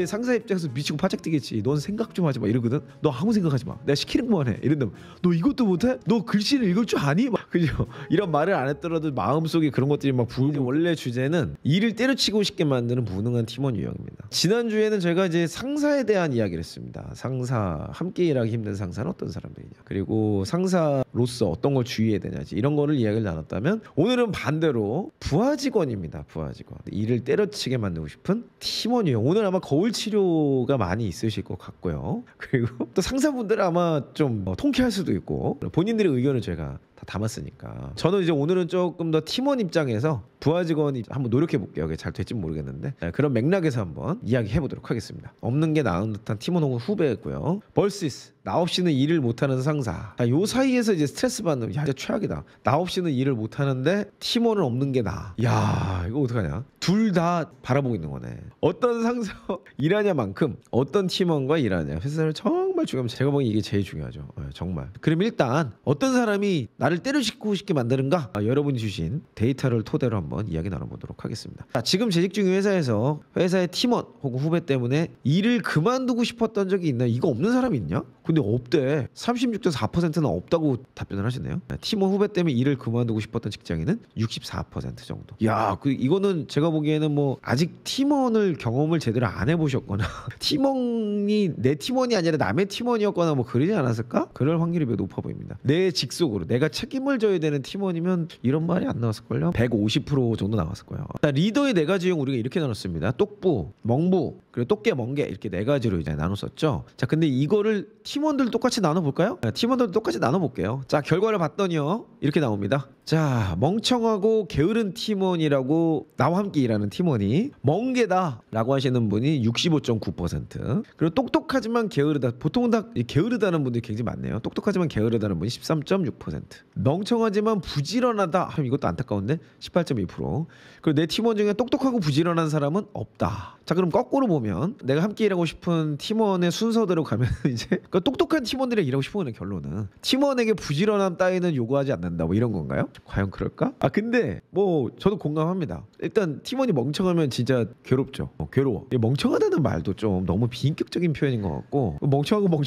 상사 입장에서 미치고 바짝 뛰겠지. 넌 생각 좀 하지 마 이러거든. 너 아무 생각하지 마. 내가 시키는 것만 해. 이런다면 너 이것도 못해? 너 글씨를 읽을 줄 아니? 막 그죠? 이런 말을 안 했더라도 마음속에 그런 것들이 막 불고. 원래 주제는 일을 때려치고 싶게 만드는 무능한 팀원 유형입니다. 지난주에는 저희가 이제 상사에 대한 이야기를 했습니다. 상사, 함께 일하기 힘든 상사는 어떤 사람들이냐, 그리고 상사로서 어떤 걸 주의해야 되냐지, 이런 거를 이야기를 나눴다면, 오늘은 반대로 부하 직원입니다. 부하 직원. 일을 때려치게 만들고 싶은 팀원 유형. 오늘 아마 거울 치료가 많이 있으실 것 같고요. 그리고 또 상사분들은 아마 좀 통쾌할 수도 있고, 본인들의 의견을 제가 다 담았으니까. 저는 이제 오늘은 조금 더 팀원 입장에서 부하 직원이 한번 노력해 볼게요. 그게 잘 될지 모르겠는데 그런 맥락에서 한번 이야기해 보도록 하겠습니다. 없는 게 나은 듯한 팀원 혹은 후배고요. 벌시스, 나 없이는 일을 못하는 상사. 요 사이에서 이제 스트레스 받는, 야 진짜 최악이다. 나 없이는 일을 못하는데 팀원은 없는 게 나아. 야 이거 어떡하냐. 둘 다 바라보고 있는 거네. 어떤 상사 일하냐만큼 어떤 팀원과 일하냐, 회사를 정말 중요합니다. 제가 보기엔 이게 제일 중요하죠. 정말. 그럼 일단 어떤 사람이 나를 때려치고 싶게 만드는가, 여러분이 주신 데이터를 토대로 한번 이야기 나눠보도록 하겠습니다. 자, 지금 재직 중인 회사에서 회사의 팀원 혹은 후배 때문에 일을 그만두고 싶었던 적이 있나요? 이거 없는 사람이 있냐? 근데 없대. 36.4%는 없다고 답변을 하시네요. 팀원 후배 때문에 일을 그만두고 싶었던 직장인은 64% 정도. 야, 이거는 제가 보기에는 뭐 아직 팀원을 경험을 제대로 안 해보셨거나 팀원이 내 팀원이 아니라 남의 팀원이었거나 뭐 그러지 않았을까? 그럴 확률이 매우 높아 보입니다. 내 직속으로 내가 책임을 져야 되는 팀원이면 이런 말이 안 나왔을걸요? 150% 정도 나왔을 거예요. 리더의 네 가지 유형 우리가 이렇게 나눴습니다. 똑부, 멍부, 그리고 똑개, 멍개, 이렇게 네 가지로 이제 나눴었죠. 자, 근데 이거를 팀원들 똑같이 나눠볼까요? 팀원들 똑같이 나눠볼게요. 자, 결과를 봤더니요, 이렇게 나옵니다. 자, 멍청하고 게으른 팀원이라고, 나와 함께 일하는 팀원이 멍게다 라고 하시는 분이 65.9%, 그리고 똑똑하지만 게으르다, 보통 다 게으르다는 분들이 굉장히 많네요. 똑똑하지만 게으르다는 분이 13.6%, 멍청하지만 부지런하다, 이것도 안타까운데 18.2%, 그리고 내 팀원 중에 똑똑하고 부지런한 사람은 없다. 자, 그럼 거꾸로 보면 내가 함께 일하고 싶은 팀원의 순서대로 가면 이제 그러니까 똑똑한 팀원들이 일하고 싶은 결론은 팀원에게 부지런함 따위는 요구하지 않는다, 뭐 이런 건가요? 과연 그럴까? 근데 뭐 저도 공감합니다. 일단 팀원이 멍청하면 진짜 괴롭죠. 괴로워. 멍청하다는 말도 좀 너무 비인격적인 표현인 것 같고, 멍청하고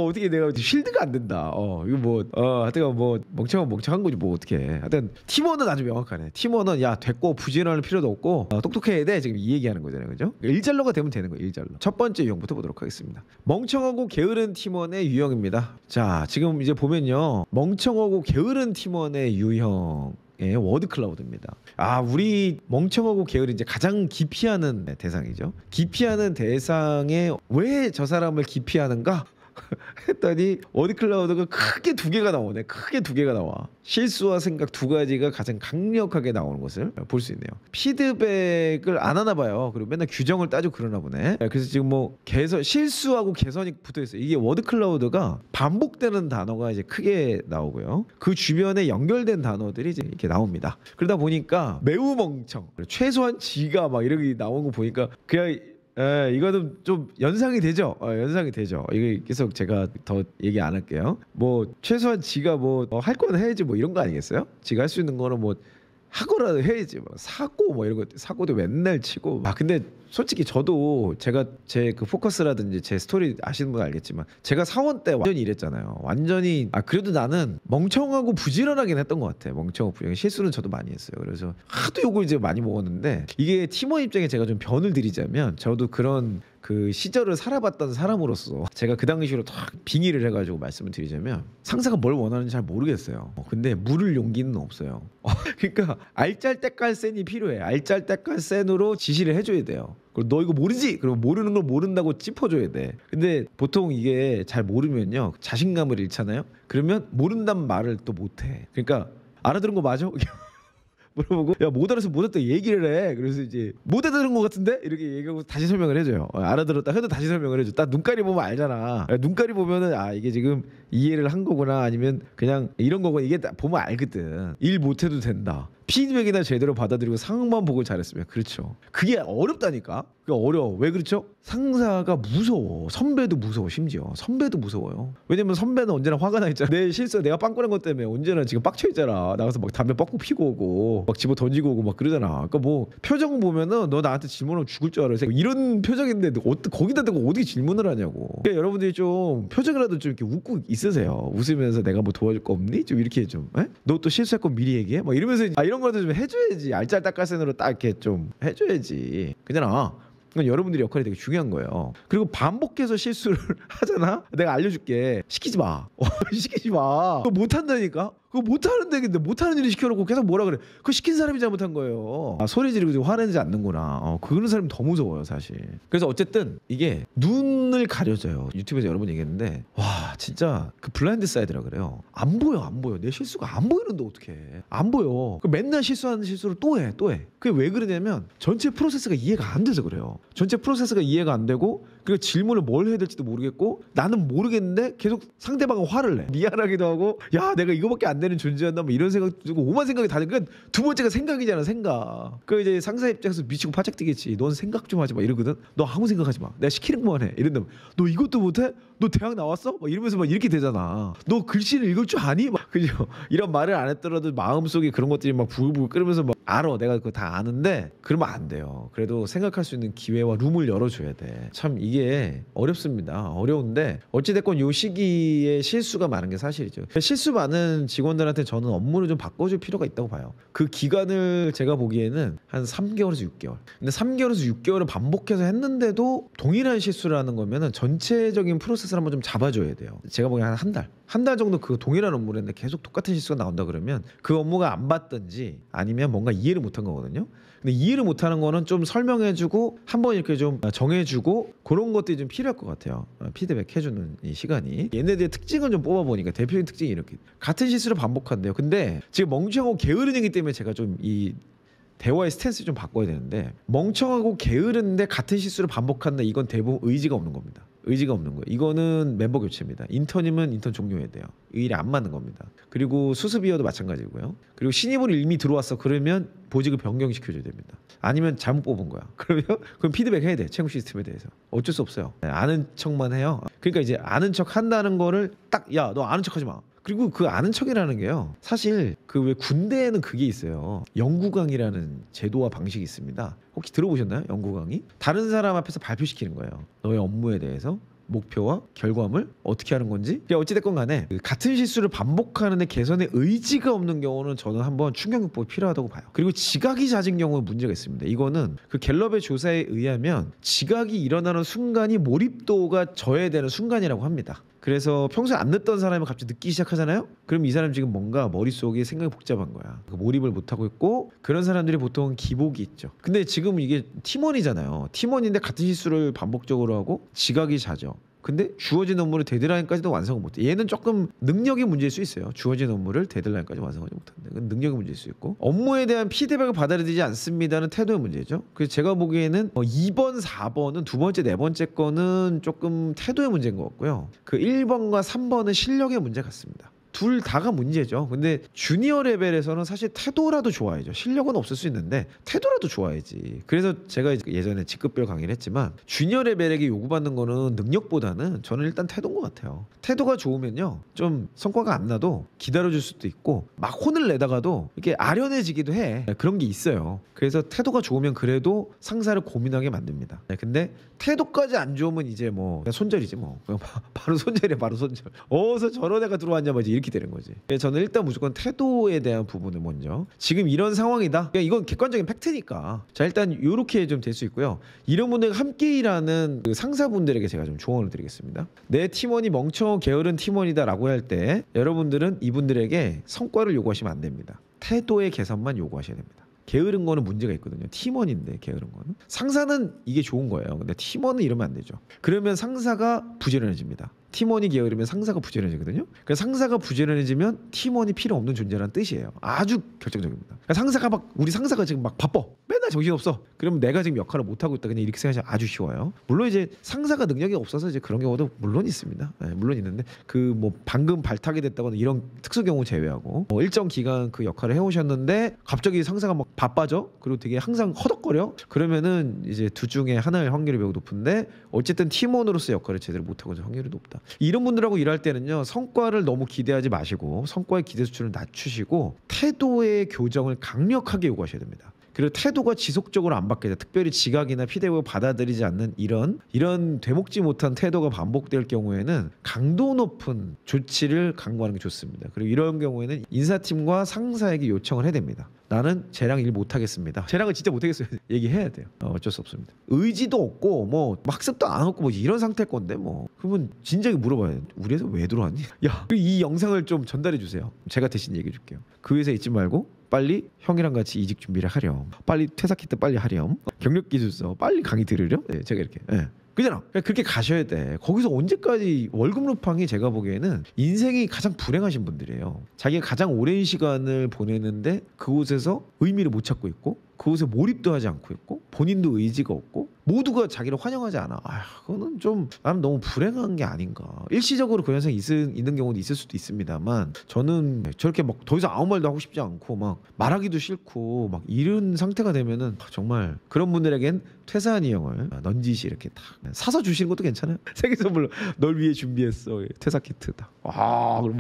어떻게 내가 쉴드가 안 된다. 이거 뭐 하여튼 뭐 멍청한 거지 뭐 어떻게. 하여튼 팀원은 아주 명확하네. 팀원은 야 됐고 부지런할 필요도 없고 똑똑해야 돼, 지금 이 얘기하는 거잖아요, 그죠? 일잘러가 되면 되는 거예요. 일잘러. 첫 번째 유형부터 보도록 하겠습니다. 멍청하고 게으른 팀원의 유형입니다. 자, 지금 이제 보면요, 멍청하고 게으른 팀원의 유형의 워드 클라우드입니다. 우리 멍청하고 게으른, 이제 가장 기피하는 대상이죠. 기피하는 대상에 왜 저 사람을 기피하는가 했더니 워드 클라우드가 크게 두 개가 나오네. 크게 두 개가 나와. 실수와 생각 두 가지가 가장 강력하게 나오는 것을 볼 수 있네요. 피드백을 안 하나 봐요. 그리고 맨날 규정을 따지고 그러나 보네. 그래서 지금 뭐 실수하고 개선이 붙어 있어요. 이게 워드 클라우드가 반복되는 단어가 이제 크게 나오고요, 그 주변에 연결된 단어들이 이제 이렇게 나옵니다. 그러다 보니까 매우 멍청, 최소한 지가 막 이렇게 나오는 거 보니까 그냥 이거는 좀 연상이 되죠. 연상이 되죠. 이거 계속 제가 더 얘기 안 할게요. 뭐 최소한 지가 뭐 할 건 해야지, 뭐 이런 거 아니겠어요? 지가 할 수 있는 거는 뭐 하고라도 해야지. 뭐 사고 뭐 이런 거, 사고도 맨날 치고. 근데 솔직히 저도 제가 제 그 포커스라든지 제 스토리 아시는 분 알겠지만 제가 사원 때 완전히 이랬잖아요. 완전히. 그래도 나는 멍청하고 부지런하긴 했던 것 같아. 멍청하고 부지런. 실수는 저도 많이 했어요. 그래서 하도 욕을 이제 많이 먹었는데, 이게 팀원 입장에 제가 좀 변을 드리자면, 저도 그런 그 시절을 살아봤던 사람으로서 제가 그 당시로 딱 빙의를 해가지고 말씀을 드리자면, 상사가 뭘 원하는지 잘 모르겠어요. 근데 물을 용기는 없어요. 그러니까 알짤때깔센이 필요해. 알짤때깔센으로 지시를 해줘야 돼요. 그리고 너 이거 모르지? 그리고 모르는 걸 모른다고 짚어줘야 돼. 근데 보통 이게 잘 모르면요, 자신감을 잃잖아요. 그러면 모른다는 말을 또 못해. 그러니까 알아들은 거 맞아? 물어보고, 야 못 알아서 못 했다 얘기를 해. 그래서 이제 못 알아들은 것 같은데 이렇게 얘기하고 다시 설명을 해줘요. 알아들었다 해도 다시 설명을 해줘. 딱 눈깔이 보면 알잖아. 눈깔이 보면은 이게 지금 이해를 한 거구나, 아니면 그냥 이런 거고, 이게 보면 알거든. 일 못해도 된다. 피드백이나 제대로 받아들이고 상황만 보고 잘했으면 그렇죠. 그게 어렵다니까. 그게 어려워. 왜 그렇죠? 상사가 무서워. 선배도 무서워. 심지어 선배도 무서워요. 왜냐면 선배는 언제나 화가 나 있잖아. 내 실수 내가 빵꾸난 것 때문에 언제나 지금 빡쳐 있잖아. 나가서 막 담배 뻑꾸 피고 오고 막 집어 던지고 오고 막 그러잖아. 그러니까 뭐 표정 보면은 너 나한테 질문하면 죽을 줄 알아. 이런 표정인데 거기다 대고 어떻게 질문을 하냐고. 그러니까 여러분들이 좀 표정이라도 좀 이렇게 웃고 있으세요. 웃으면서 내가 뭐 도와줄 거 없니? 좀 이렇게 좀. 너 또 실수할 거 미리 얘기해? 막 이러면서 이런 거라도 좀 해줘야지. 알짤딱깔센으로 딱 이렇게 좀 해줘야지. 그냥 그건 여러분들의 역할이 되게 중요한 거예요. 그리고 반복해서 실수를 하잖아. 내가 알려줄게. 시키지 마. 시키지 마. 그거 못한다니까. 그거 못하는데 근데 못하는 일을 시켜놓고 계속 뭐라 그래. 그거 시킨 사람이 잘못한 거예요. 소리 지르고 지금 화내지 않는구나. 그런 사람이 더 무서워요 사실. 그래서 어쨌든 이게 눈을 가려져요. 유튜브에서 여러 번 얘기했는데 와 진짜 그 블라인드 사이드라 그래요. 안 보여. 내 실수가 안 보이는데 어떡해. 안 보여. 맨날 실수하는 실수를 또 해. 그게 왜 그러냐면 전체 프로세스가 이해가 안 돼서 그래요. 전체 프로세스가 이해가 안 되고 그리고 질문을 뭘 해야 될지도 모르겠고 나는 모르겠는데 계속 상대방은 화를 내. 미안하기도 하고 야 내가 이거밖에 안 되는 존재였나 뭐 이런 생각 들고 오만 생각이 다 들고 두 번째가 생각이잖아. 생각. 그 이제 상사 입장에서 미치고 팔짝 뛰겠지. 넌 생각 좀 하지 마 이러거든. 너 아무 생각하지 마. 내가 시키는 것만 해. 이런다면 너 이것도 못해? 너 대학 나왔어? 막 이러면서 막 이렇게 되잖아. 너 글씨를 읽을 줄 아니? 막 그죠? 이런 말을 안 했더라도 마음속에 그런 것들이 막 부글부글 끓으면서 막 알아. 내가 그거 다 아는데 그러면 안 돼요. 그래도 생각할 수 있는 기회와 룸을 열어줘야 돼. 참 이게 어렵습니다. 어려운데 어찌됐건 요 시기에 실수가 많은 게 사실이죠. 실수 많은 직원들한테 저는 업무를 좀 바꿔줄 필요가 있다고 봐요. 그 기간을 제가 보기에는 한 3개월에서 6개월. 근데 3개월에서 6개월을 반복해서 했는데도 동일한 실수를 하는 거면은 전체적인 프로세스를 한번 좀 잡아줘야 돼요. 제가 보기엔 한 달. 한 달 정도 그 동일한 업무를 했는데 계속 똑같은 실수가 나온다 그러면 그 업무가 안 봤든지 아니면 뭔가 이해를 못한 거거든요. 근데 이해를 못하는 거는 좀 설명해주고 한번 이렇게 좀 정해주고 그런 것들이 좀 필요할 것 같아요. 피드백 해주는 이 시간이. 얘네들의 특징을 좀 뽑아보니까 대표적인 특징이 이렇게 같은 실수를 반복한대요. 근데 지금 멍청하고 게으른 애기 때문에 제가 좀 이 대화의 스탠스 좀 바꿔야 되는데 멍청하고 게으른데 같은 실수를 반복한다. 이건 대부분 의지가 없는 겁니다. 의지가 없는 거예요. 이거는 멤버 교체입니다. 인턴이면 인턴 종료해야 돼요. 일이 안 맞는 겁니다. 그리고 수습이어도 마찬가지고요. 그리고 신입으로 이미 들어왔어. 그러면 보직을 변경시켜줘야 됩니다. 아니면 잘못 뽑은 거야. 그럼 피드백 해야 돼. 채용 시스템에 대해서. 어쩔 수 없어요. 아는 척만 해요. 그러니까 이제 아는 척 한다는 거를 딱 야 너 아는 척 하지 마. 그리고 그 아는 척이라는 게요. 사실 그 왜 군대에는 그게 있어요. 연구강이라는 제도와 방식이 있습니다. 혹시 들어보셨나요? 연구강의? 다른 사람 앞에서 발표시키는 거예요. 너의 업무에 대해서. 목표와 결과물 어떻게 하는 건지. 어찌됐건 간에 같은 실수를 반복하는데 개선의 의지가 없는 경우는 저는 한번 충격요법이 필요하다고 봐요. 그리고 지각이 잦은 경우에 문제가 있습니다. 이거는 그 갤럽의 조사에 의하면 지각이 일어나는 순간이 몰입도가 저해되는 순간이라고 합니다. 그래서 평소에 안 늦던 사람이 갑자기 늦기 시작하잖아요. 그럼 이 사람 지금 뭔가 머릿속에 생각이 복잡한 거야. 몰입을 못하고 있고 그런 사람들이 보통 기복이 있죠. 근데 지금 이게 팀원이잖아요. 팀원인데 같은 실수를 반복적으로 하고 지각이 잦아. 근데 주어진 업무를 데드라인까지도 완성을 못해. 얘는 조금 능력의 문제일 수 있어요. 주어진 업무를 데드라인까지 완성하지 못한다. 그건 능력의 문제일 수 있고 업무에 대한 피드백을 받아들이지 않습니다는 태도의 문제죠. 그래서 제가 보기에는 2번, 4번은 두 번째, 네 번째 거는 조금 태도의 문제인 것 같고요. 그 1번과 3번은 실력의 문제 같습니다. 둘 다가 문제죠. 근데 주니어 레벨에서는 사실 태도라도 좋아야죠. 실력은 없을 수 있는데 태도라도 좋아야지. 그래서 제가 예전에 직급별 강의를 했지만 주니어 레벨에게 요구받는 거는 능력보다는 저는 일단 태도인 것 같아요. 태도가 좋으면요 좀 성과가 안 나도 기다려줄 수도 있고 막 혼을 내다가도 이렇게 아련해지기도 해. 그런 게 있어요. 그래서 태도가 좋으면 그래도 상사를 고민하게 만듭니다. 근데 태도까지 안 좋으면 이제 뭐 손절이지 뭐. 바로 손절이야. 바로 손절. 어디서 저런 애가 들어왔냐 말이지. 이렇게 되는 거지. 저는 일단 무조건 태도에 대한 부분을 먼저 지금 이런 상황이다. 이건 객관적인 팩트니까. 자 일단 이렇게 좀 될 수 있고요. 이런 분들과 함께 일하는 그 상사분들에게 제가 좀 조언을 드리겠습니다. 내 팀원이 멍청 게으른 팀원이다라고 할 때 여러분들은 이분들에게 성과를 요구하시면 안 됩니다. 태도의 개선만 요구하셔야 됩니다. 게으른 거는 문제가 있거든요. 팀원인데 게으른 거는. 상사는 이게 좋은 거예요. 근데 팀원은 이러면 안 되죠. 그러면 상사가 부지런해집니다. 팀원이 게으르면 상사가 부지런해지거든요. 그러니까 상사가 부지런해지면 팀원이 필요 없는 존재라는 뜻이에요. 아주 결정적입니다. 그러니까 상사가 막 우리 상사가 지금 막 바빠. 맨날 정신없어. 그러면 내가 지금 역할을 못하고 있다. 그냥 이렇게 생각하시면 아주 쉬워요. 물론 이제 상사가 능력이 없어서 이제 그런 경우도 물론 있습니다. 네, 물론 있는데 그 뭐 방금 발탁이 됐다거나 이런 특수 경우 제외하고 일정 기간 그 역할을 해오셨는데 갑자기 상사가 막 바빠져. 그리고 되게 항상 허덕거려. 그러면은 이제 둘 중에 하나일 확률이 매우 높은데 어쨌든 팀원으로서 역할을 제대로 못하고 있는 확률이 높다. 이런 분들하고 일할 때는요, 성과를 너무 기대하지 마시고 성과의 기대 수준을 낮추시고 태도의 교정을 강력하게 요구하셔야 됩니다. 그리고 태도가 지속적으로 안 바뀌다. 특별히 지각이나 피드백을 받아들이지 않는 이런 되먹지 못한 태도가 반복될 경우에는 강도 높은 조치를 강구하는 게 좋습니다. 그리고 이런 경우에는 인사팀과 상사에게 요청을 해야 됩니다. 나는 쟤랑 일 못하겠습니다. 쟤랑은 진짜 못하겠어요. 얘기해야 돼요. 어쩔 수 없습니다. 의지도 없고 뭐 학습도 안 했고 뭐 이런 상태일 건데 뭐 그러면 진작에 물어봐요. 우리 회사 왜 들어왔니? 야, 이 영상을 좀 전달해 주세요. 제가 대신 얘기해 줄게요. 그 회사에 있지 말고 빨리 형이랑 같이 이직 준비를 하렴. 빨리 퇴사 키트 빨리 하렴. 경력 기술서 빨리 강의 들으렴. 네, 제가 이렇게. 네. 그잖아. 그렇게 가셔야 돼. 거기서 언제까지 월급 루팡이 제가 보기에는 인생이 가장 불행하신 분들이에요. 자기가 가장 오랜 시간을 보내는데 그곳에서 의미를 못 찾고 있고 그곳에 몰입도 하지 않고 있고 본인도 의지가 없고 모두가 자기를 환영하지 않아. 그거는 좀 나는 너무 불행한 게 아닌가. 일시적으로 그 현상이 있는 경우도 있을 수도 있습니다만 저는 저렇게 막 더 이상 아무 말도 하고 싶지 않고 막 말하기도 싫고 막 이런 상태가 되면은 정말 그런 분들에겐 퇴사한 인형을 넌지시 이렇게 딱 사서 주시는 것도 괜찮아요. 생일 선물로 널 위해 준비했어 퇴사 키트다. 그러면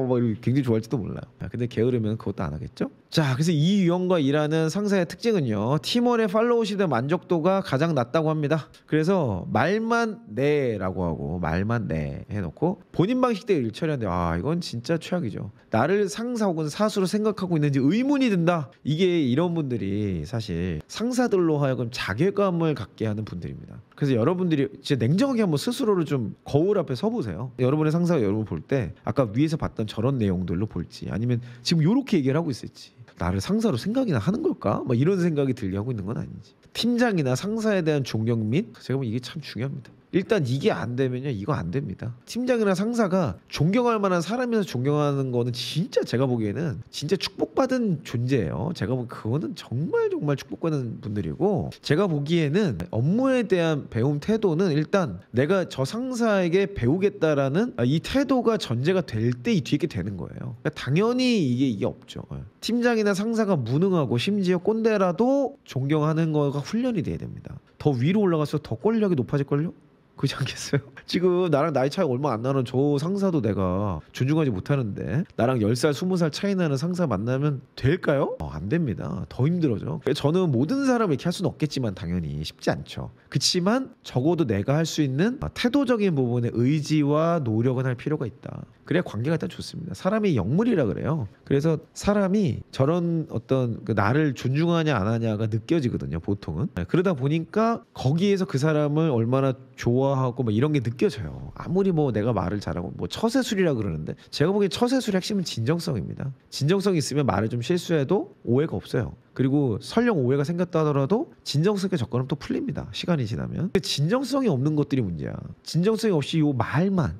막 굉장히 좋아할지도 몰라요. 근데 게으르면 그것도 안 하겠죠. 자, 그래서 이 유형과 일하는 상사의 특징은요, 팀원의 팔로우십의 만족도가 가장 낮다고 합니다. 그래서 말만 네라고 하고 말만 네 해놓고 본인 방식대로 일 처리하는데 이건 진짜 최악이죠. 나를 상사 혹은 사수로 생각하고 있는지 의문이 든다. 이게 이런 분들이 사실 상사들로 하여금 자괴감을 갖게 하는 분들입니다. 그래서 여러분들이 진짜 냉정하게 한번 스스로를 좀 거울 앞에 서보세요. 여러분의 상사가 여러분 볼 때 아까 위에서 봤던 저런 내용들로 볼지 아니면 지금 이렇게 얘기를 하고 있을지 나를 상사로 생각이나 하는 걸까? 막 이런 생각이 들게 하고 있는 건 아닌지. 팀장이나 상사에 대한 존경 및 제가 보면 이게 참 중요합니다. 일단 이게 안 되면요, 이거 안 됩니다. 팀장이나 상사가 존경할 만한 사람이라서 존경하는 거는 진짜 제가 보기에는 진짜 축복받은 존재예요. 제가 보기엔 그거는 정말 축복받은 분들이고 제가 보기에는 업무에 대한 배움 태도는 일단 내가 저 상사에게 배우겠다라는 이 태도가 전제가 될 때 이 뒤에 게 되는 거예요. 그러니까 당연히 이게 없죠. 팀장이나 상사가 무능하고 심지어 꼰대라도 존경하는 거가 훈련이 돼야 됩니다. 더 위로 올라가서 더 권력이 높아질걸요? 그렇지 않겠어요? 지금 나랑 나이 차이 얼마 안 나는 저 상사도 내가 존중하지 못하는데 나랑 10살 20살 차이 나는 상사 만나면 될까요? 안 됩니다. 더 힘들어져. 저는 모든 사람을 이렇게 할 수는 없겠지만 당연히 쉽지 않죠. 그치만 적어도 내가 할 수 있는 태도적인 부분에 의지와 노력은 할 필요가 있다. 그래야 관계가 일단 좋습니다. 사람이 영물이라 그래요. 그래서 사람이 저런 어떤 나를 존중하냐 안 하냐가 느껴지거든요, 보통은. 그러다 보니까 거기에서 그 사람을 얼마나 좋아하고 막 이런 게 느껴져요. 아무리 뭐 내가 말을 잘하고 뭐 처세술이라 그러는데 제가 보기엔 처세술의 핵심은 진정성입니다. 진정성이 있으면 말을 좀 실수해도 오해가 없어요. 그리고 설령 오해가 생겼다 하더라도 진정성에 접근하면 또 풀립니다. 시간이 지나면. 진정성이 없는 것들이 문제야. 진정성이 없이 요 말만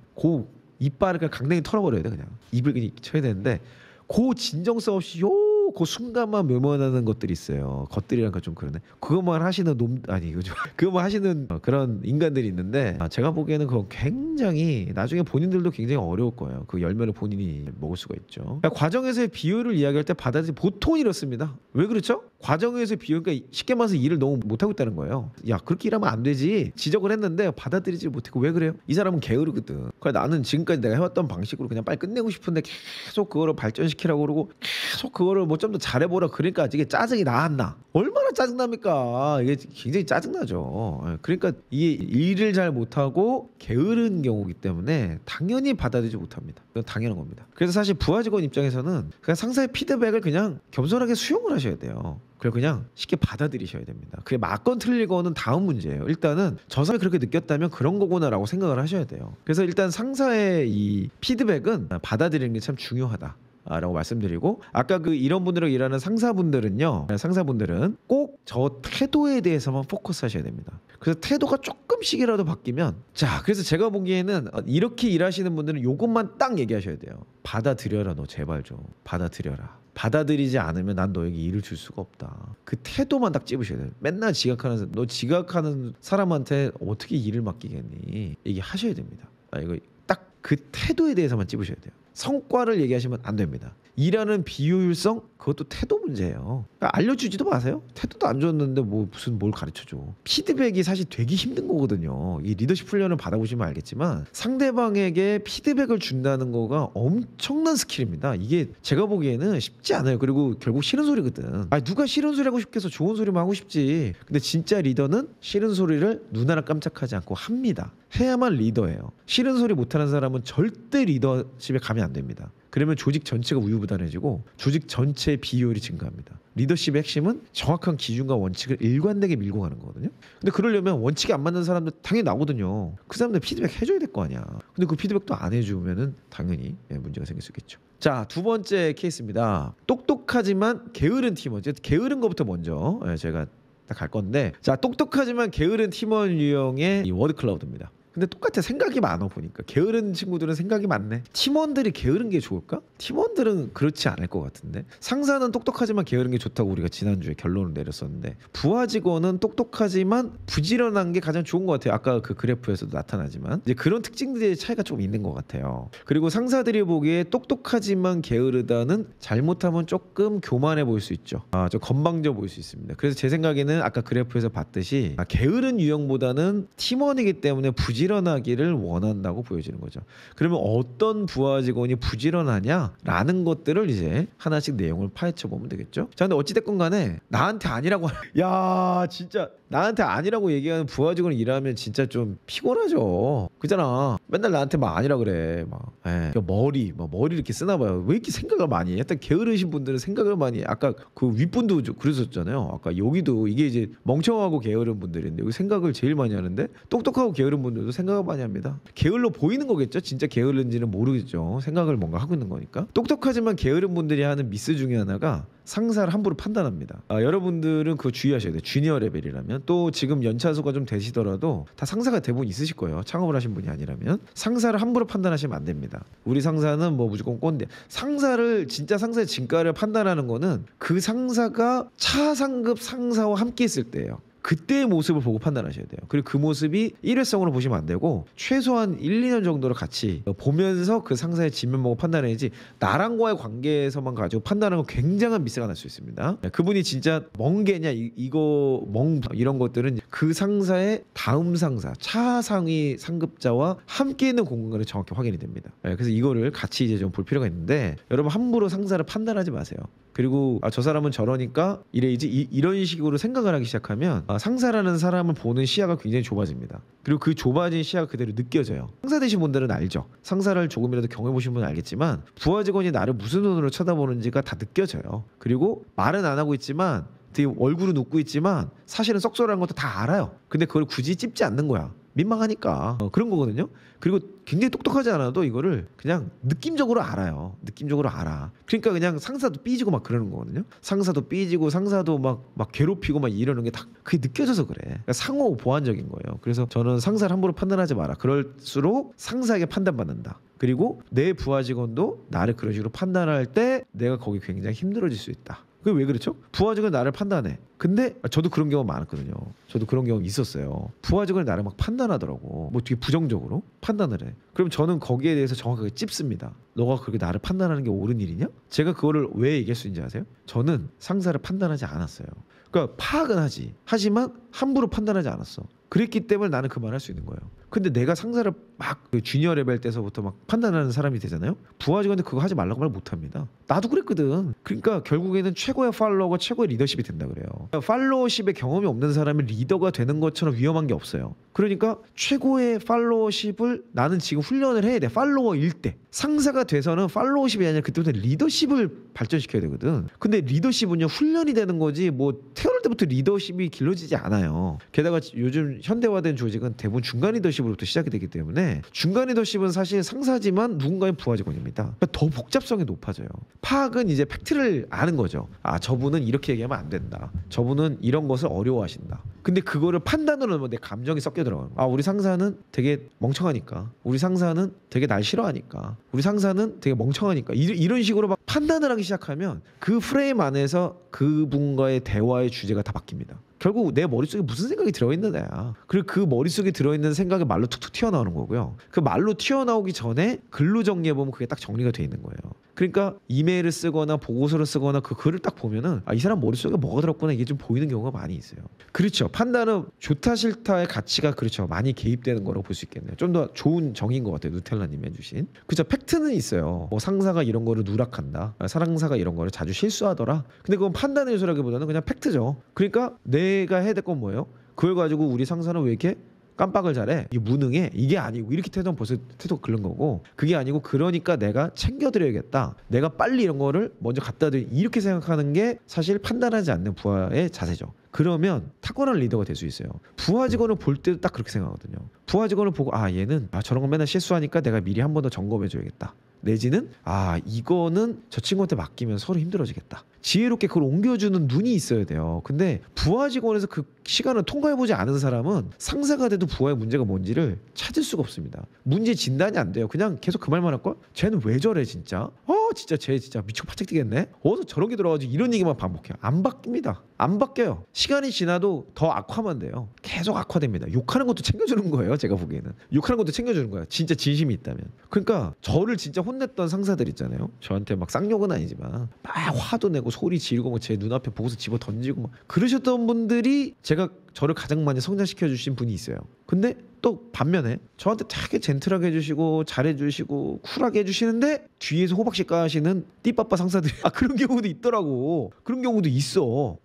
이빨을 그냥 강냉이 털어버려야 돼. 그냥 입을 그냥 쳐야 되는데 그 진정성 없이 그 순간만 묘면하는 것들이 있어요. 겉들이랑 좀 그러네. 그것만 하시는 그것만 하시는 그런 인간들이 있는데 제가 보기에는 그건 굉장히 나중에 본인들도 굉장히 어려울 거예요. 그 열매를 본인이 먹을 수가 있죠. 그러니까 과정에서의 비효율을 이야기할 때 받아들이 보통 이렇습니다. 왜 그렇죠? 과정에서의 비효율, 그러니까 쉽게 말해서 일을 너무 못하고 있다는 거예요. 야, 그렇게 일하면 안 되지. 지적을 했는데 받아들이지 못했고 왜 그래요? 이 사람은 게으르거든. 그래 나는 지금까지 내가 해왔던 방식으로 그냥 빨리 끝내고 싶은데 계속 그거를 발전시키라고 그러고 계속 그거를 뭐 좀 더 잘해보라 그러니까 이게 짜증이 나왔나? 얼마나 짜증납니까? 이게 굉장히 짜증나죠. 그러니까 이게 일을 잘 못하고 게으른 경우이기 때문에 당연히 받아들이지 못합니다. 그건 당연한 겁니다. 그래서 사실 부하 직원 입장에서는 그냥 상사의 피드백을 그냥 겸손하게 수용을 하셔야 돼요. 그걸 그냥 쉽게 받아들이셔야 됩니다. 그게 맞건 틀리건은 다음 문제예요. 일단은 저 사람이 그렇게 느꼈다면 그런 거구나라고 생각을 하셔야 돼요. 그래서 일단 상사의 이 피드백은 받아들이는 게 참 중요하다 라고 말씀드리고 아까 이런 분들하고 일하는 상사분들은 꼭 저 태도에 대해서만 포커스 하셔야 됩니다. 그래서 태도가 조금씩이라도 바뀌면 자, 그래서 제가 보기에는 이렇게 일하시는 분들은 요것만 딱 얘기하셔야 돼요. 받아들여라. 너 제발 좀 받아들여라. 받아들이지 않으면 난 너에게 일을 줄 수가 없다. 그 태도만 딱 찝으셔야 돼요. 맨날 너 지각하는 사람한테 어떻게 일을 맡기겠니? 얘기하셔야 됩니다. 이거 딱 그 태도에 대해서만 찝으셔야 돼요. 성과를 얘기하시면 안 됩니다. 일하는 비효율성, 그것도 태도 문제예요. 그러니까 알려주지도 마세요. 태도도 안 좋았는데 뭐 무슨 뭘 가르쳐줘. 피드백이 사실 되게 힘든 거거든요. 이 리더십 훈련을 받아보시면 알겠지만 상대방에게 피드백을 준다는 거가 엄청난 스킬입니다. 이게 제가 보기에는 쉽지 않아요. 그리고 결국 싫은 소리거든. 누가 싫은 소리 하고 싶겠어. 좋은 소리만 하고 싶지. 근데 진짜 리더는 싫은 소리를 눈 하나 깜짝하지 않고 합니다. 해야만 리더예요. 싫은 소리 못하는 사람은 절대 리더십에 가면 안 됩니다. 그러면 조직 전체가 우유부단해지고 조직 전체의 비효율이 증가합니다. 리더십의 핵심은 정확한 기준과 원칙을 일관되게 밀고 가는 거거든요. 근데 그러려면 원칙이 안 맞는 사람들 당연히 나오거든요. 그 사람들 피드백 해줘야 될 거 아니야. 근데 그 피드백도 안 해주면은 당연히 문제가 생길 수 있겠죠. 자, 두 번째 케이스입니다. 똑똑하지만 게으른 팀원. 게으른 것부터 먼저 제가 딱 갈 건데, 자, 똑똑하지만 게으른 팀원 유형의 이 워드 클라우드입니다. 근데 똑같아. 생각이 많아 보니까. 게으른 친구들은 생각이 많네. 팀원들이 게으른 게 좋을까? 팀원들은 그렇지 않을 것 같은데. 상사는 똑똑하지만 게으른 게 좋다고 우리가 지난주에 결론을 내렸었는데, 부하 직원은 똑똑하지만 부지런한 게 가장 좋은 것 같아요. 아까 그 그래프에서도 나타나지만 이제 그런 특징들의 차이가 조금 있는 것 같아요. 그리고 상사들이 보기에 똑똑하지만 게으르다는 잘못하면 조금 교만해 보일 수 있죠. 좀 건방져 보일 수 있습니다. 그래서 제 생각에는 아까 그래프에서 봤듯이 게으른 유형보다는 팀원이기 때문에 부지런하기를 원한다고 보여지는 거죠. 그러면 어떤 부하 직원이 부지런하냐라는 것들을 이제 하나씩 내용을 파헤쳐 보면 되겠죠. 자, 근데 어찌됐건 간에 나한테 아니라고 야, 진짜 나한테 아니라고 얘기하는 부하 직원이 일하면 진짜 좀 피곤하죠. 그잖아. 맨날 나한테 막 아니라 그래. 머리 이렇게 쓰나 봐요. 왜 이렇게 생각을 많이 해? 일단 게으르신 분들은 생각을 많이 해. 아까 그 윗분도 그러셨잖아요. 아까 여기도 이게 이제 멍청하고 게으른 분들인데 여기 생각을 제일 많이 하는데, 똑똑하고 게으른 분들도 생각을 많이 합니다. 게을러 보이는 거겠죠. 진짜 게으른지는 모르겠죠. 생각을 뭔가 하고 있는 거니까. 똑똑하지만 게으른 분들이 하는 미스 중에 하나가 상사를 함부로 판단합니다. 여러분들은 그거 주의하셔야 돼요. 주니어 레벨이라면. 또 지금 연차수가 좀 되시더라도 다 상사가 대부분 있으실 거예요. 창업을 하신 분이 아니라면. 상사를 함부로 판단하시면 안 됩니다. 우리 상사는 뭐 무조건 꼰대. 상사를, 진짜 상사의 진가를 판단하는 거는 그 상사가 차상급 상사와 함께 있을 때예요. 그때의 모습을 보고 판단하셔야 돼요. 그리고 그 모습이 일회성으로 보시면 안 되고 최소한 1, 2년 정도를 같이 보면서 그 상사의 진면목을 판단해야지, 나랑과의 관계에서만 가지고 판단하는 건 굉장한 미스가 날 수 있습니다. 그분이 진짜 멍게냐 이런 것들은 그 상사의 다음 상사, 차상위 상급자와 함께 있는 공간에 정확히 확인이 됩니다. 그래서 이거를 같이 이제 좀 볼 필요가 있는데, 여러분 함부로 상사를 판단하지 마세요. 그리고 저 사람은 저러니까 이래야지, 이런 식으로 생각을 하기 시작하면 상사라는 사람을 보는 시야가 굉장히 좁아집니다. 그리고 그 좁아진 시야가 그대로 느껴져요. 상사 되신 분들은 알죠. 상사를 조금이라도 경험해 보신 분은 알겠지만 부하 직원이 나를 무슨 눈으로 쳐다보는지가 다 느껴져요. 그리고 말은 안 하고 있지만 되게 얼굴은 웃고 있지만 사실은 썩소리한 것도 다 알아요. 근데 그걸 굳이 찝지 않는 거야. 민망하니까. 그런 거거든요. 그리고 굉장히 똑똑하지 않아도 이거를 그냥 느낌적으로 알아요. 느낌적으로 알아. 그러니까 그냥 상사도 삐지고 막 그러는 거거든요. 상사도 삐지고 상사도 막 괴롭히고 막 이러는 게 다 그게 느껴져서 그래. 그러니까 상호 보완적인 거예요. 그래서 저는 상사를 함부로 판단하지 마라. 그럴수록 상사에게 판단받는다. 그리고 내 부하 직원도 나를 그런 식으로 판단할 때 내가 거기 굉장히 힘들어질 수 있다. 그게 왜 그렇죠? 부하 직원이 나를 판단해. 근데 저도 그런 경우 많았거든요. 저도 그런 경우 있었어요. 부하 직원이 나를 막 판단하더라고. 뭐 되게 부정적으로 판단을 해. 그럼 저는 거기에 대해서 정확하게 찝습니다. 너가 그렇게 나를 판단하는 게 옳은 일이냐? 제가 그거를 왜 얘기할 수 있는지 아세요? 저는 상사를 판단하지 않았어요. 그러니까 파악은 하지만 함부로 판단하지 않았어. 그랬기 때문에 나는 그 말을 할 수 있는 거예요. 근데 내가 상사를 막 그 주니어 레벨 때서부터 막 판단하는 사람이 되잖아요. 부하 직원한테 그거 하지 말라고 말 못합니다. 나도 그랬거든. 그러니까 결국에는 최고의 팔로워가 최고의 리더십이 된다 그래요. 팔로워십의 경험이 없는 사람이 리더가 되는 것처럼 위험한 게 없어요. 그러니까 최고의 팔로워십을 나는 지금 훈련을 해야 돼. 팔로워일 때. 상사가 돼서는 팔로워십이 아니라 그때부터 리더십을 발전시켜야 되거든. 근데 리더십은요 훈련이 되는 거지 뭐 태어날 때부터 리더십이 길러지지 않아요. 게다가 요즘 현대화된 조직은 대부분 중간 리더십으로부터 시작이 되기 때문에 중간 리더십은 사실 상사지만 누군가의 부하 직원입니다. 그러니까 더 복잡성이 높아져요. 파악은 이제 팩트를 아는 거죠. 아 저분은 이렇게 얘기하면 안 된다. 저분은 이런 것을 어려워하신다. 근데 그거를 판단으로 내 감정이 섞여 들어가요. 아 우리 상사는 되게 멍청하니까, 우리 상사는 되게 날 싫어하니까, 우리 상사는 되게 멍청하니까, 이런 식으로 막 판단을 하기 시작하면 그 프레임 안에서 그분과의 대화의 주제가 다 바뀝니다. 결국 내 머릿속에 무슨 생각이 들어있느냐, 그리고 그 머릿속에 들어있는 생각이 말로 툭툭 튀어나오는 거고요. 그 말로 튀어나오기 전에 글로 정리해보면 그게 딱 정리가 돼 있는 거예요. 그러니까 이메일을 쓰거나 보고서를 쓰거나 그 글을 딱 보면은 아, 이 사람 머릿속에 뭐가 들었구나, 이게 좀 보이는 경우가 많이 있어요. 그렇죠. 판단은 좋다 싫다의 가치가 그렇죠 많이 개입되는 거라고 볼 수 있겠네요. 좀 더 좋은 정의인 것 같아요, 누텔라님이 해주신. 그렇죠. 팩트는 있어요. 뭐 상사가 이런 거를 누락한다, 상사가 이런 거를 자주 실수하더라. 근데 그건 판단의 요소라기보다는 그냥 팩트죠. 그러니까 내가 해야 될 건 뭐예요? 그걸 가지고 우리 상사는 왜 이렇게 깜빡을 잘해, 이게 무능해, 이게 아니고, 이렇게 태도는 벌써 태도가 그런 거고, 그게 아니고 그러니까 내가 챙겨드려야겠다, 내가 빨리 이런 거를 먼저 갖다 드리, 이렇게 생각하는 게 사실 판단하지 않는 부하의 자세죠. 그러면 탁월한 리더가 될 수 있어요. 부하 직원을 볼 때도 딱 그렇게 생각하거든요. 부하 직원을 보고 아 얘는 저런 거 맨날 실수하니까 내가 미리 한 번 더 점검해 줘야겠다, 내지는 아 이거는 저 친구한테 맡기면 서로 힘들어지겠다, 지혜롭게 그걸 옮겨주는 눈이 있어야 돼요. 근데 부하 직원에서 그 시간을 통과해보지 않은 사람은 상사가 돼도 부하의 문제가 뭔지를 찾을 수가 없습니다. 문제 진단이 안 돼요. 그냥 계속 그 말만 할걸? 쟤는 왜 저래 진짜? 진짜 쟤 진짜 미쳐 파짝 뛰겠네? 어디서 저런 게 들어가지고 이런 얘기만 반복해요. 안 바뀝니다. 안 바뀌어요. 시간이 지나도 더 악화만 돼요. 계속 악화됩니다. 욕하는 것도 챙겨주는 거예요. 제가 보기에는 욕하는 것도 챙겨주는 거예요, 진짜 진심이 있다면. 그러니까 저를 진짜 혼냈던 상사들 있잖아요. 저한테 막 쌍욕은 아니지만 막 화도 내고 소리 지르고 제 눈앞에 보고서 집어 던지고 막 그러셨던 분들이 제가 저를 가장 많이 성장시켜 주신 분이 있어요. 근데 또 반면에 저한테 되게 젠틀하게 해주시고 잘해주시고 쿨하게 해주시는데 뒤에서 호박씨 까시는 띠빠빠 상사들이 그런 경우도 있더라고. 그런 경우도 있어.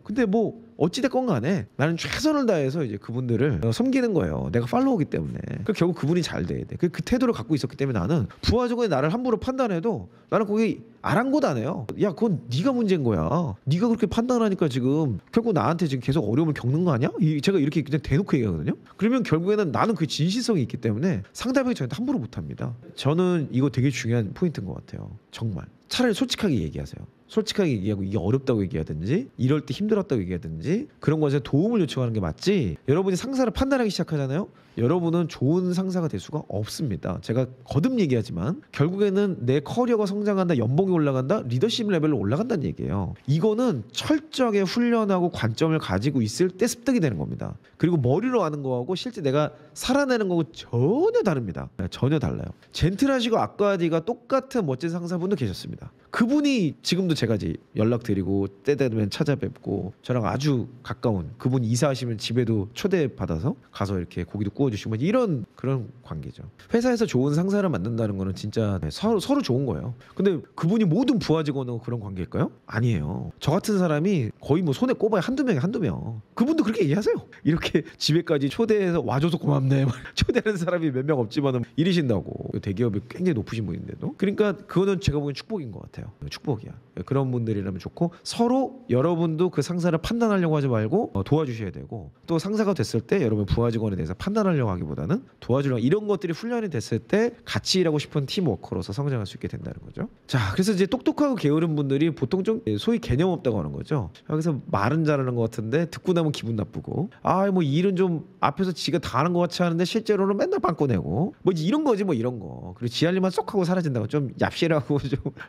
근데 뭐 어찌됐건 간에 나는 최선을 다해서 이제 그분들을 섬기는 거예요. 내가 팔로우기 때문에. 결국 그분이 잘 돼야 돼. 그 태도를 갖고 있었기 때문에 나는 부하 직원이 나를 함부로 판단해도 나는 거기 아랑곳 안 해요. 야 그건 네가 문제인 거야. 네가 그렇게 판단하니까 지금 결국 나한테 지금 계속 어려움을 겪는 거 아니야? 제가 이렇게 그냥 대놓고 얘기하거든요. 그러면 결국에는 나는 그 진실성이 있기 때문에 상대방이 저한테 함부로 못합니다. 저는 이거 되게 중요한 포인트인 것 같아요. 정말. 차라리 솔직하게 얘기하세요. 솔직하게 얘기하고 이게 어렵다고 얘기하든지 이럴 때 힘들었다고 얘기하든지 그런 것에 도움을 요청하는 게 맞지, 여러분이 상사를 판단하기 시작하잖아요. 여러분은 좋은 상사가 될 수가 없습니다. 제가 거듭 얘기하지만 결국에는 내 커리어가 성장한다, 연봉이 올라간다, 리더십 레벨로 올라간다는 얘기예요. 이거는 철저하게 훈련하고 관점을 가지고 있을 때 습득이 되는 겁니다. 그리고 머리로 아는 거하고 실제 내가 살아내는 거하고 전혀 다릅니다. 전혀 달라요. 젠틀하시고 악과디가 똑같은 멋진 상사분도 계셨습니다. 그분이 지금도 제가 이제 연락드리고 때 되면 찾아뵙고 저랑 아주 가까운, 그분이 이사하시면 집에도 초대받아서 가서 이렇게 고기도 구워주시고 이런 그런 관계죠. 회사에서 좋은 상사를 만든다는 거는 진짜 서로 좋은 거예요. 근데 그분이 모든 부하 직원하고 그런 관계일까요? 아니에요. 저 같은 사람이 거의 뭐 손에 꼽아야 한두 명. 그분도 그렇게 얘기하세요. 이렇게 집에까지 초대해서 와줘서 고맙네 초대하는 사람이 몇 명 없지만은 이러신다고. 대기업이 굉장히 높으신 분인데도. 그러니까 그거는 제가 보기엔 축복인 것 같아요. 축복이야. 그런 분들이라면 좋고, 서로 여러분도 그 상사를 판단하려고 하지 말고 도와주셔야 되고, 또 상사가 됐을 때 여러분 부하 직원에 대해서 판단하려고 하기보다는 도와주려고, 이런 것들이 훈련이 됐을 때 같이 일하고 싶은 팀워커로서 성장할 수 있게 된다는 거죠. 자, 그래서 이제 똑똑하고 게으른 분들이 보통 좀 소위 개념 없다고 하는 거죠. 그래서 말은 잘하는 것 같은데 듣고 나면 기분 나쁘고, 뭐 일은 좀 앞에서 지가 다 하는 것 같이 하는데 실제로는 맨날 빵꾸 내고 뭐 이런 거지, 뭐 이런 거. 그리고 지 할 일만 쏙 하고 사라진다고, 좀 얍실하고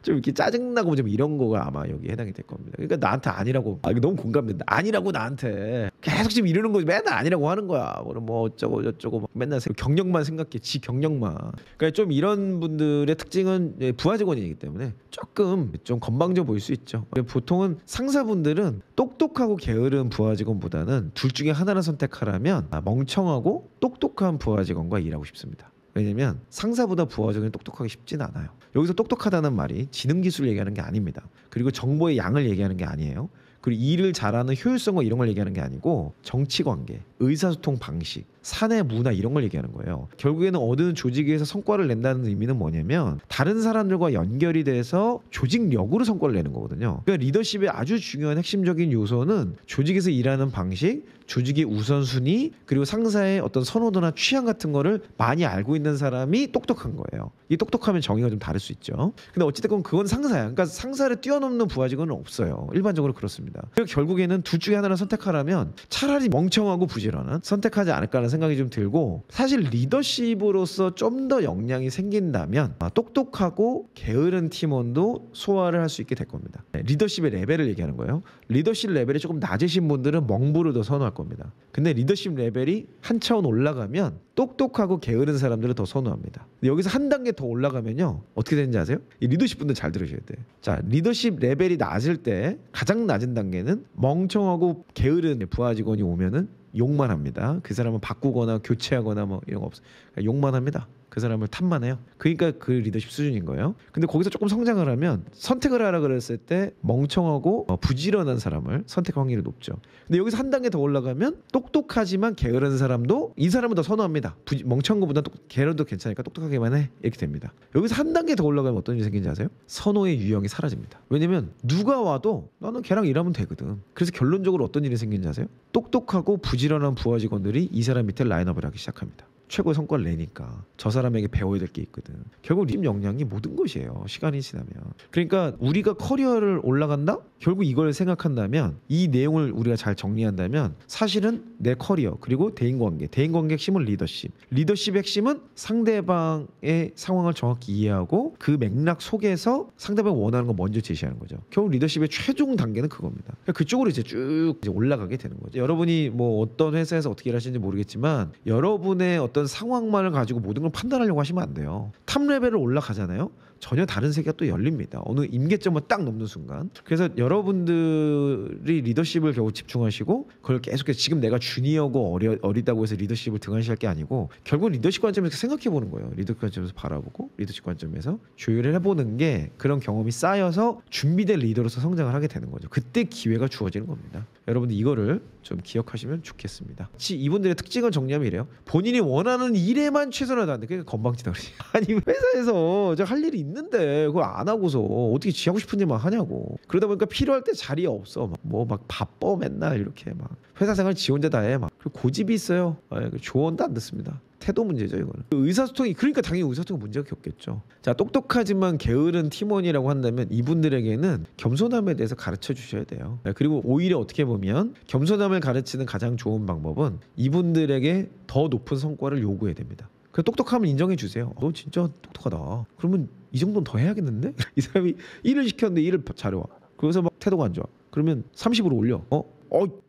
좀 이렇게 짜증나고 좀 이런 거가 아마 여기 해당이 될 겁니다. 그러니까 나한테 아니라고, 이거 너무 공감된다. 아니라고 나한테 계속 지금 이러는 거지. 맨날 아니라고 하는 거야. 뭐 어쩌고 저쩌고 막 맨날 경력만 생각해. 지 경력만. 그러니까 좀 이런 분들의 특징은 부하 직원이기 때문에 조금 좀 건방져 보일 수 있죠. 보통은 상사분들은 똑똑하고 게으른 부하 직원보다는 둘 중에 하나를 선택하라면 멍청하고 똑똑한 부하 직원과 일하고 싶습니다. 왜냐면 상사보다 부하 직원이 똑똑하기 쉽지는 않아요. 여기서 똑똑하다는 말이 지능 기술 얘기하는 게 아닙니다. 그리고 정보의 양을 얘기하는 게 아니에요. 그리고 일을 잘하는 효율성과 이런 걸 얘기하는 게 아니고 정치 관계, 의사소통 방식, 사내 문화 이런 걸 얘기하는 거예요. 결국에는 어느 조직에서 성과를 낸다는 의미는 뭐냐면 다른 사람들과 연결이 돼서 조직력으로 성과를 내는 거거든요. 그러니까 리더십의 아주 중요한 핵심적인 요소는 조직에서 일하는 방식, 조직의 우선순위, 그리고 상사의 어떤 선호도나 취향 같은 거를 많이 알고 있는 사람이 똑똑한 거예요. 이 똑똑하면 정의가 좀 다를 수 있죠. 근데 어찌됐건 그건 상사야. 그러니까 상사를 뛰어넘는 부하 직원은 없어요. 일반적으로 그렇습니다. 그리고 결국에는 둘 중에 하나를 선택하라면 차라리 멍청하고 부지런한 선택하지 않을까 하는 생각이 좀 들고, 사실 리더십으로서 좀 더 역량이 생긴다면 똑똑하고 게으른 팀원도 소화를 할 수 있게 될 겁니다. 리더십의 레벨을 얘기하는 거예요. 리더십 레벨이 조금 낮으신 분들은 멍부를 더 선호할 겁니다. 근데 리더십 레벨이 한 차원 올라가면 똑똑하고 게으른 사람들을 더 선호합니다. 여기서 한 단계 더 올라가면요 어떻게 되는지 아세요? 이 리더십 분들 잘 들으셔야 돼요. 자, 리더십 레벨이 낮을 때 가장 낮은 단계는 멍청하고 게으른 부하 직원이 오면은 욕만 합니다. 그 사람은 바꾸거나 교체하거나 뭐 이런 거 없어. 욕만 합니다. 그 사람을 탓만 해요. 그러니까 그 리더십 수준인 거예요. 근데 거기서 조금 성장을 하면 선택을 하라 그랬을 때 멍청하고 부지런한 사람을 선택할 확률이 높죠. 근데 여기서 한 단계 더 올라가면 똑똑하지만 게으른 사람도 이 사람은 더 선호합니다. 멍청한 것보다 게으르도 괜찮으니까 똑똑하게만 해. 이렇게 됩니다. 여기서 한 단계 더 올라가면 어떤 일이 생기는지 아세요? 선호의 유형이 사라집니다. 왜냐면 누가 와도 나는 걔랑 일하면 되거든. 그래서 결론적으로 어떤 일이 생기는지 아세요? 똑똑하고 부지런한 부하 직원들이 이 사람 밑에 라인업을 하기 시작합니다. 최고의 성과를 내니까 저 사람에게 배워야 될 게 있거든. 결국 리더십 역량이 모든 것이에요. 시간이 지나면. 그러니까 우리가 커리어를 올라간다? 결국 이걸 생각한다면, 이 내용을 우리가 잘 정리한다면 사실은 내 커리어 그리고 대인관계, 대인관계 핵심은 리더십, 리더십의 핵심은 상대방의 상황을 정확히 이해하고 그 맥락 속에서 상대방이 원하는 거 먼저 제시하는 거죠. 결국 리더십의 최종 단계는 그겁니다. 그러니까 그쪽으로 이제 쭉 올라가게 되는 거죠. 여러분이 뭐 어떤 회사에서 어떻게 일하시는지 모르겠지만 여러분의 어떤 상황만을 가지고 모든 걸 판단하려고 하시면 안 돼요. 탑 레벨을 올라가잖아요. 전혀 다른 세계가 또 열립니다. 어느 임계점을 딱 넘는 순간. 그래서 여러분들이 리더십을 겨우 집중하시고 그걸 계속해서 지금 내가 주니어고 어리다고 해서 리더십을 등한시할 게 아니고 결국 리더십 관점에서 생각해 보는 거예요. 리더십 관점에서 바라보고 리더십 관점에서 조율을 해보는 게 그런 경험이 쌓여서 준비된 리더로서 성장을 하게 되는 거죠. 그때 기회가 주어지는 겁니다. 여러분들 이거를 좀 기억하시면 좋겠습니다. 이분들의 특징을 정리하면 이래요. 본인이 원하는 일에만 최선을 다하는데 그러니까 건방지다 그러지. 아니 회사에서 저 할 일이 있는데 그걸 안 하고서 어떻게 지 하고 싶은 일만 하냐고. 그러다 보니까 필요할 때 자리에 없어. 막 바빠 맨날 이렇게 막 회사 생활 지 혼자 다 해. 막 그리고 고집이 있어요. 조언도 안 듣습니다. 태도 문제죠 이거는. 의사소통이 그러니까 당연히 의사소통 문제가 겪겠죠. 자, 똑똑하지만 게으른 팀원이라고 한다면 이분들에게는 겸손함에 대해서 가르쳐 주셔야 돼요. 그리고 오히려 어떻게 보면 겸손함을 가르치는 가장 좋은 방법은 이분들에게 더 높은 성과를 요구해야 됩니다. 그 똑똑함을 인정해 주세요. 너 진짜 똑똑하다. 그러면 이 정도는 더 해야겠는데? 이 사람이 일을 시켰는데 일을 잘해와. 그래서 막 태도가 안 좋아. 그러면 30으로 올려.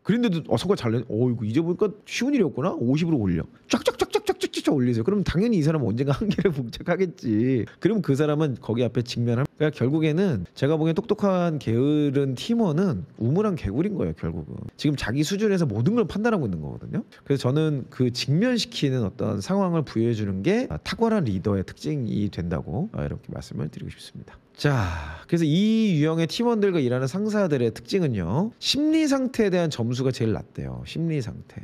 그런데도 성과 잘 내. 이거 이제 보니까 쉬운 일이었구나. 50으로 올려. 쫙쫙쫙쫙쫙쫙쫙 올리세요. 그럼 당연히 이 사람은 언젠가 한계를 봉착하겠지. 그럼 그 사람은 거기 앞에 직면할. 그러니까 결국에는 제가 보기엔 똑똑한 게으른 팀원은 우물한 개구리인 거예요. 결국은 지금 자기 수준에서 모든 걸 판단하고 있는 거거든요. 그래서 저는 그 직면시키는 어떤 상황을 부여해 주는 게 탁월한 리더의 특징이 된다고 이렇게 말씀을 드리고 싶습니다. 자, 그래서 이 유형의 팀원들과 일하는 상사들의 특징은요, 심리 상태에 대한 점수가 제일 낮대요. 심리 상태.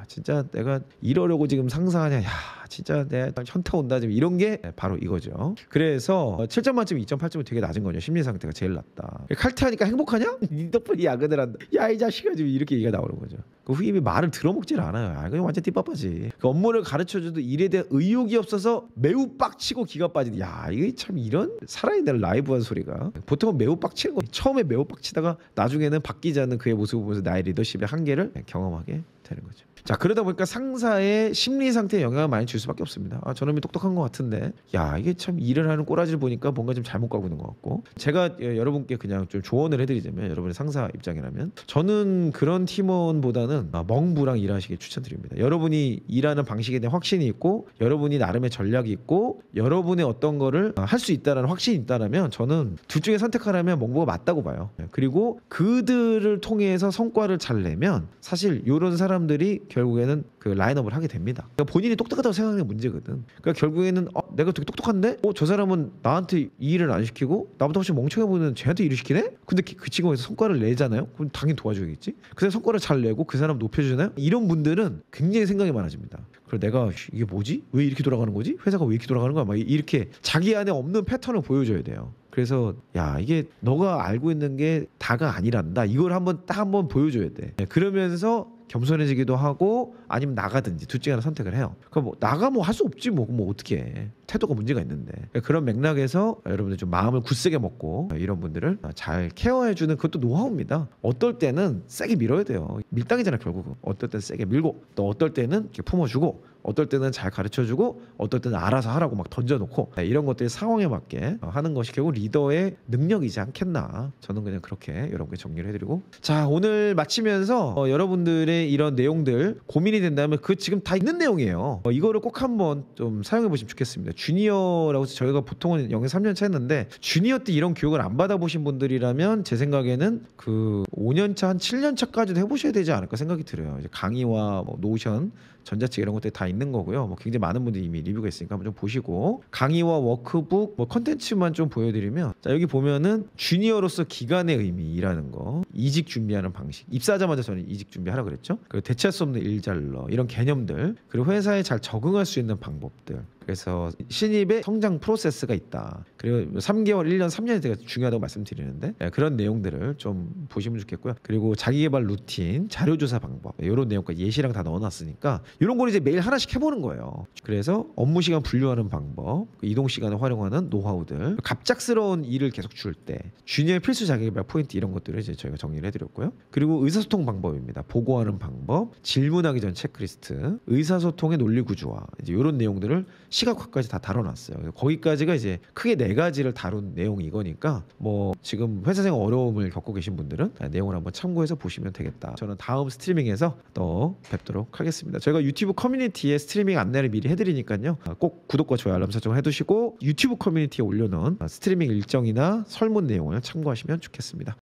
진짜 내가 이러려고 지금 상사하냐. 야, 진짜 내가 현타 온다. 지금 이런 게 바로 이거죠. 그래서 7점 만점 2.8점은 되게 낮은 거죠. 심리 상태가 제일 낮다. 칼퇴하니까 행복하냐? 니 덕분에 야근을 한다. 야, 이 자식아. 지금 이렇게 얘기가 나오는 거죠. 그 후임이 말을 들어먹질 않아요. 그냥 완전 띠빠빠지. 그 업무를 가르쳐줘도 일에 대한 의욕이 없어서 매우 빡치고 기가 빠지는. 야, 이게 참 이런 살아있는 라이브한 소리가. 보통은 매우 빡치는 거. 처음에 매우 빡치다가 나중에는 바뀌지 않는 그의 모습을 보면서 나의 리더십의 한계를 경험하게 되는 거죠. 자, 그러다 보니까 상사의 심리 상태에 영향을 많이 줄 수밖에 없습니다. 저놈이 똑똑한 것 같은데 야, 이게 참 일을 하는 꼬라지를 보니까 뭔가 좀 잘못 가고 있는 것 같고. 제가 여러분께 그냥 좀 조언을 해드리자면, 여러분의 상사 입장이라면 저는 그런 팀원보다는 멍부랑 일하시길 추천드립니다. 여러분이 일하는 방식에 대한 확신이 있고 여러분이 나름의 전략이 있고 여러분의 어떤 거를 할 수 있다는 확신이 있다면 저는 둘 중에 선택하라면 멍부가 맞다고 봐요. 그리고 그들을 통해서 성과를 잘 내면 사실 이런 사람들이 결국에는 그 라인업을 하게 됩니다. 그러니까 본인이 똑똑하다고 생각하는 게 문제거든. 그러니까 결국에는 내가 되게 똑똑한데 저 사람은 나한테 이 일을 안 시키고 나보다 훨씬 멍청해 보이는 쟤한테 일을 시키네? 근데 그 친구가 성과를 내잖아요. 그럼 당연히 도와줘야겠지. 그 사람 성과를 잘 내고 그 사람 높여주나요? 이런 분들은 굉장히 생각이 많아집니다. 그래서 내가 이게 뭐지? 왜 이렇게 돌아가는 거지? 회사가 왜 이렇게 돌아가는 거야? 막 이렇게 자기 안에 없는 패턴을 보여줘야 돼요. 그래서 야 이게 너가 알고 있는 게 다가 아니란다. 이걸 한번 보여줘야 돼. 그러면서 겸손해지기도 하고 아니면 나가든지 둘 중에 하나 선택을 해요. 그럼 뭐 나가 뭐 할 수 없지 뭐 어떻게 해. 태도가 문제가 있는데 그런 맥락에서 여러분들 좀 마음을 굳세게 먹고 이런 분들을 잘 케어해주는 그것도 노하우입니다. 어떨 때는 세게 밀어야 돼요. 밀당이잖아 결국은. 어떨 때는 세게 밀고 또 어떨 때는 이렇게 품어주고 어떨 때는 잘 가르쳐주고 어떨 때는 알아서 하라고 막 던져놓고 이런 것들이 상황에 맞게 하는 것이 결국 리더의 능력이지 않겠나. 저는 그냥 그렇게 여러분께 정리를 해드리고 자 오늘 마치면서 여러분들의 이런 내용들 고민이 된다면 그 지금 다 있는 내용이에요. 이거를 꼭 한번 좀 사용해 보시면 좋겠습니다. 주니어라고 해서 저희가 보통은 영역 3년 차 했는데 주니어 때 이런 교육을 안 받아보신 분들이라면 제 생각에는 그 5년 차 한 7년 차까지도 해보셔야 되지 않을까 생각이 들어요. 이제 강의와 뭐 노션 전자책 이런 것들이 다 있는 거고요. 뭐 굉장히 많은 분들이 이미 리뷰가 있으니까 한번 좀 보시고 강의와 워크북 뭐 컨텐츠만 좀 보여드리면 자 여기 보면은 주니어로서 기간의 의미라는 거 이직 준비하는 방식 입사하자마자 저는 이직 준비하라 그랬죠. 그리고 대체할 수 없는 일잘러 이런 개념들 그리고 회사에 잘 적응할 수 있는 방법들 그래서 신입의 성장 프로세스가 있다. 그리고 3개월, 1년, 3년이 되게 중요하다고 말씀드리는데 그런 내용들을 좀 보시면 좋겠고요. 그리고 자기개발 루틴, 자료조사 방법 이런 내용까지 예시랑 다 넣어놨으니까 이런 걸 이제 매일 하나씩 해보는 거예요. 그래서 업무 시간 분류하는 방법, 이동 시간을 활용하는 노하우들, 갑작스러운 일을 계속 줄 때 주니어의 필수 자기개발 포인트 이런 것들을 이제 저희가 정리를 해드렸고요. 그리고 의사소통 방법입니다. 보고하는 방법, 질문하기 전 체크리스트, 의사소통의 논리 구조화 이제 이런 내용들을 시각화까지 다 다뤄놨어요. 거기까지가 이제 크게 4가지를 다룬 내용이 이거니까 뭐 지금 회사생활 어려움을 겪고 계신 분들은 내용을 한번 참고해서 보시면 되겠다. 저는 다음 스트리밍에서 또 뵙도록 하겠습니다. 저희가 유튜브 커뮤니티에 스트리밍 안내를 미리 해드리니까요. 꼭 구독과 좋아요 알람 설정 해두시고 유튜브 커뮤니티에 올려놓은 스트리밍 일정이나 설문 내용을 참고하시면 좋겠습니다.